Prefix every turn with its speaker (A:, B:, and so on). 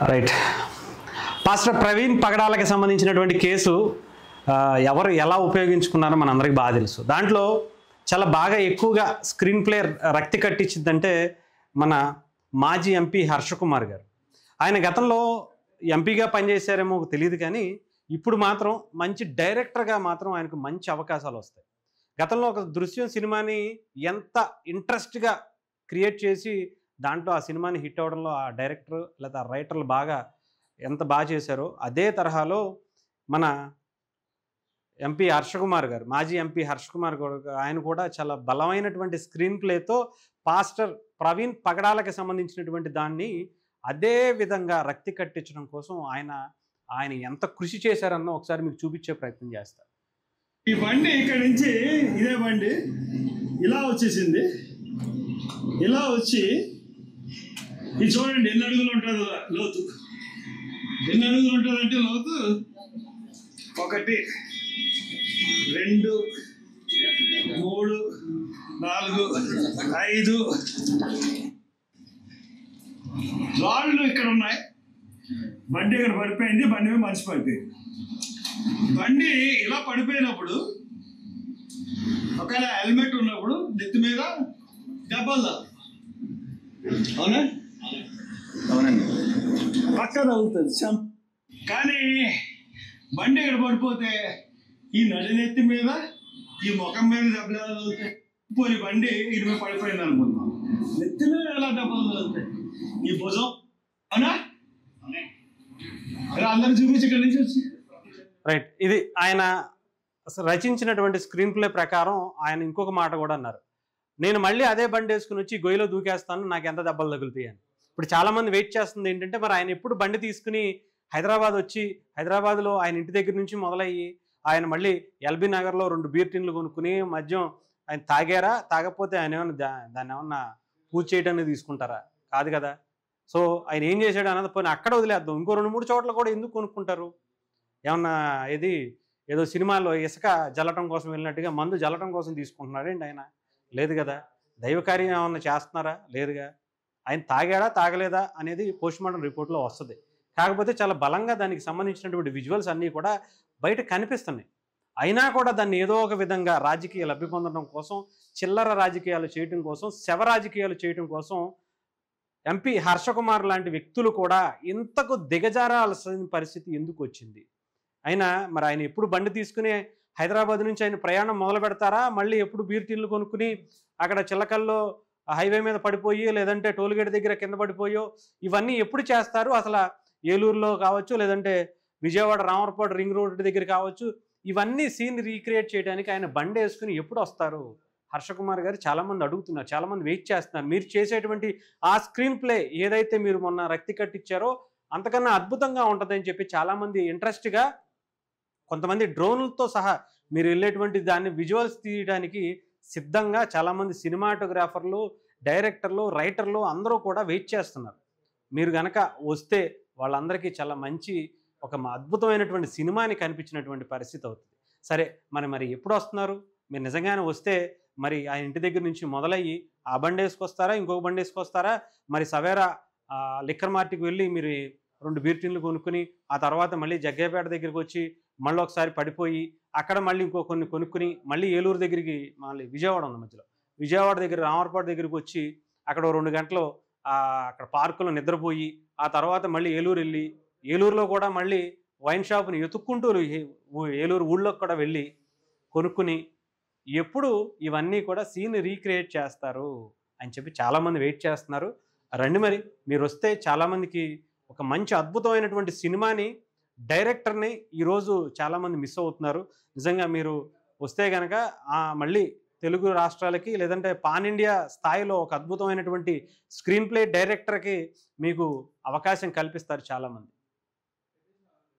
A: Right. Pastor Praveen పగడాలకి సంబంధించినటువంటి case ఎవరు ఎలా ఉపయోగించుకున్నారో మనందరికీ బాగా తెలుసు. దాంట్లో చాలా బాగా ఎక్కువగా స్క్రీన్ ప్లే రక్తి కట్టించిందంటే మన మాజీ ఎంపీ హర్షకుమార్ గారు. ఆయన గతంలో ఎంపీగా పనిచేశారేమో తెలియదు, కానీ ఇప్పుడు మాత్రం మంచి డైరెక్టర్గా మాత్రం ఆయనకు మంచి అవకాశాలు వస్తాయి. గతంలో ఒక దృశ్యం సినిమాని ఎంత ఇంట్రెస్ట్గా క్రియేట్ చేసి దాంట్లో ఆ సినిమాని హిట్ అవ్వడంలో ఆ డైరెక్టర్ లేదా రైటర్లు ఎంత బాగా చేశారో, అదే తరహాలో మన ఎంపీ హర్షకుమార్ గారు, మాజీ ఎంపీ హర్షకుమార్ గారు, ఆయన కూడా చాలా బలమైనటువంటి స్క్రీన్ ప్లేతో పాస్టర్ ప్రవీణ్ పగడాలకి సంబంధించినటువంటి దాన్ని అదే విధంగా రక్తి కట్టించడం కోసం ఆయన ఎంత కృషి చేశారన్న ఒకసారి మీకు చూపించే ప్రయత్నం చేస్తారు.
B: ఈ బండి ఇక్కడ నుంచి ఇదే బండి ఇలా వచ్చేసింది, ఇలా వచ్చి ఇది చూడండి ఎన్ని అడుగులు ఉంటుంది లోతు, ఎన్ని అడుగులు ఉంటుంది అంటే లోతు 1 2 3 4 5 రాళ్ళు ఇక్కడ ఉన్నాయి. బండి ఇక్కడ పడిపోయింది, బండి మీద మనిషి పడిపోయింది. బండి ఇలా పడిపోయినప్పుడు ఒకవేళ హెల్మెట్ ఉన్నప్పుడు నెత్తి మీద దెబ్బలు అవునా? అవునండి, పక్క తగులుతుంది. కానీ బండి ఇక్కడ పడిపోతే ఈ నడినెత్తి మీద ఈ ముఖం మీద దెబ్బలు ఎలా తగులుతాయి? పోనీ బండి ఇది మీద పడిపోయింది అనుకుందాం, నెత్తి మీద ఎలా దెబ్బలు తగులుతాయి? ఈ భుజం అవునా? అందరూ చూపించి ఇక్కడ నుంచి వచ్చి
A: రైట్. ఇది ఆయన రచించినటువంటి స్క్రీన్ ప్లే ప్రకారం ఆయన ఇంకొక మాట కూడా అన్నారు, నేను మళ్ళీ అదే బండి వేసుకుని వచ్చి గొయ్యిలో దూకేస్తాను, నాకు ఎంత దెబ్బలు తగులుతాయి అని. ఇప్పుడు చాలామంది వెయిట్ చేస్తుంది ఏంటంటే, మరి ఆయన ఎప్పుడు బండి తీసుకుని హైదరాబాద్ వచ్చి, హైదరాబాద్లో ఆయన ఇంటి దగ్గర నుంచి మొదలయ్యి ఆయన మళ్ళీ ఎల్బీ నగర్లో 2 బీర్ టిన్లు కొనుక్కుని మద్యం ఆయన తాగారా? తాగకపోతే ఆయన దాన్ని ఏమన్నా పూజ చేయడానికి తీసుకుంటారా? కాదు కదా. సో ఆయన ఏం చేశాడు అన్నది పోనీ అక్కడ వదిలేద్దాం, ఇంకో 2-3 చోట్ల కూడా ఎందుకు కొనుక్కుంటారు? ఏమన్నా ఏదో సినిమాలో ఇసుక జల్లటం కోసం వెళ్ళినట్టుగా మందు జల్లటం కోసం తీసుకుంటున్నాడేంటి ఆయన? లేదు కదా. దైవకార్యం ఏమన్నా చేస్తున్నారా? లేదుగా. ఆయన తాగాడా తాగలేదా అనేది పోస్ట్మార్టం రిపోర్ట్లో వస్తుంది. కాకపోతే చాలా బలంగా దానికి సంబంధించినటువంటి విజువల్స్ అన్నీ కూడా బయట కనిపిస్తున్నాయి. అయినా కూడా దాన్ని ఏదో ఒక విధంగా రాజకీయ లబ్ధి పొందడం కోసం, చిల్లర రాజకీయాలు చేయటం కోసం, శవ రాజకీయాలు చేయటం కోసం ఎంపీ హర్షకుమార్ లాంటి వ్యక్తులు కూడా ఇంతకు దిగజారాల్సిన పరిస్థితి ఎందుకు వచ్చింది? మరి ఆయన ఎప్పుడు బండి తీసుకుని హైదరాబాద్ నుంచి ఆయన ప్రయాణం మొదలు పెడతారా? మళ్ళీ ఎప్పుడు బీర్ టిన్లు కొనుక్కుని అక్కడ చిల్లకల్లో హైవే మీద పడిపోయి, లేదంటే టోల్గేట్ దగ్గర కింద పడిపోయో ఇవన్నీ ఎప్పుడు చేస్తారు? అసలు ఏలూరులో కావచ్చు, లేదంటే విజయవాడ రామర్పాడు రింగ్ రోడ్ దగ్గర కావచ్చు, ఇవన్నీ సీన్ రీక్రియేట్ చేయడానికి ఆయన బండి వేసుకుని ఎప్పుడు వస్తారు? హర్షకుమార్ గారు చాలామంది అడుగుతున్నారు, చాలామంది వెయిట్ చేస్తున్నారు. మీరు చేసేటువంటి ఆ స్క్రీన్ ప్లే ఏదైతే మీరు మొన్న రక్తి కట్టించారో అంతకన్నా అద్భుతంగా ఉంటుందని చెప్పి చాలామంది ఇంట్రెస్ట్గా, కొంతమంది డ్రోన్లతో సహా మీరు వెళ్ళేటువంటి దాన్ని విజువల్స్ తీయడానికి సిద్ధంగా చాలామంది సినిమాటోగ్రాఫర్లు, డైరెక్టర్లు, రైటర్లు అందరూ కూడా వెయిట్ చేస్తున్నారు. మీరు కనుక వస్తే వాళ్ళందరికీ చాలా మంచి ఒక అద్భుతమైనటువంటి సినిమాని కనిపించినటువంటి పరిస్థితి అవుతుంది. సరే, మరి ఎప్పుడు వస్తున్నారు? మీరు నిజంగానే వస్తే మరి ఆ ఇంటి దగ్గర నుంచి మొదలయ్యి ఆ బండి వేసుకొస్తారా, ఇంకొక బండి వేసుకొస్తారా? మరి సవేరా లిక్కర్ మార్ట్కి వెళ్ళి మీరు 2 బీర్ టిన్లు కొనుక్కుని ఆ తర్వాత మళ్ళీ జగ్గయ్యపేట దగ్గరికి వచ్చి మళ్ళీ ఒకసారి పడిపోయి అక్కడ మళ్ళీ కొన్ని కొనుక్కుని మళ్ళీ ఏలూరు దగ్గరికి, మళ్ళీ విజయవాడ ఉన్న మధ్యలో విజయవాడ దగ్గర రామర్పాడు దగ్గరికి వచ్చి అక్కడ 2 గంటలు అక్కడ పార్కులో నిద్రపోయి ఆ తర్వాత మళ్ళీ ఏలూరు వెళ్ళి, ఏలూరులో కూడా మళ్ళీ వైన్ షాప్ని ఎతుక్కుంటూ ఏలూరు ఊళ్ళోకి కూడా వెళ్ళి కొనుక్కుని ఎప్పుడు ఇవన్నీ కూడా సీన్ రీక్రియేట్ చేస్తారు అని చెప్పి చాలామంది వెయిట్ చేస్తున్నారు. రండి, మరి మీరు వస్తే చాలామందికి ఒక మంచి అద్భుతమైనటువంటి సినిమాని, డైరెక్టర్ని ఈరోజు చాలామంది మిస్ అవుతున్నారు. నిజంగా మీరు వస్తే కనుక మళ్ళీ తెలుగు రాష్ట్రాలకి, లేదంటే పాన్ ఇండియా స్థాయిలో ఒక అద్భుతమైనటువంటి స్క్రీన్ ప్లే డైరెక్టర్కి మీకు అవకాశం కల్పిస్తారు చాలామంది.